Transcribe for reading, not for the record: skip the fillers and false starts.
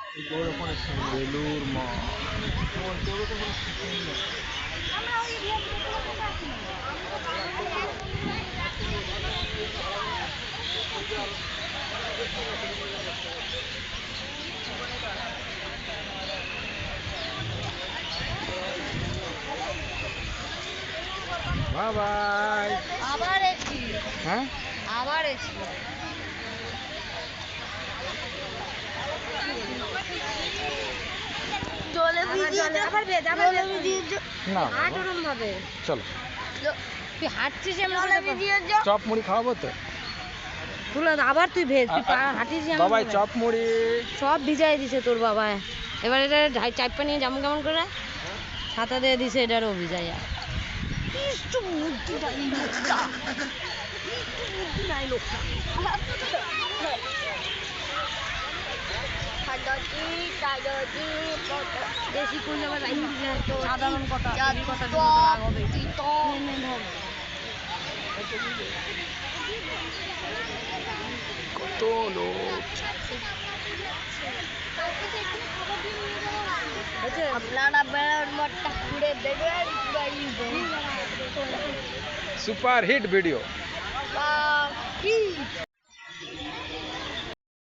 বেলুর মঠ। বাবাই আবার এসছি। হ্যাঁ আবার এসছি। জলে ভিজিয়ে না হাঁট ওরম ভাবে। চলো তুই হাঁটছিস চপ মুড়ি খাওয়াবো তো তুলে আবার তুই ভেজ তুই হাঁটিস বাবাই চপ মুড়ি সব ভিজাই দিছে তোর বাবা। এবার এটা চাইপা নিয়ে যেমন কেমন করে ছাতা দিয়ে দিছে এটারও ভিজাই বেশি করলে আবার সাধারণ কথা হবে কত লোক আপনারা বেড়ার মঠটা ঘুরে দেখবেন সুপার হিট ভিডিও বা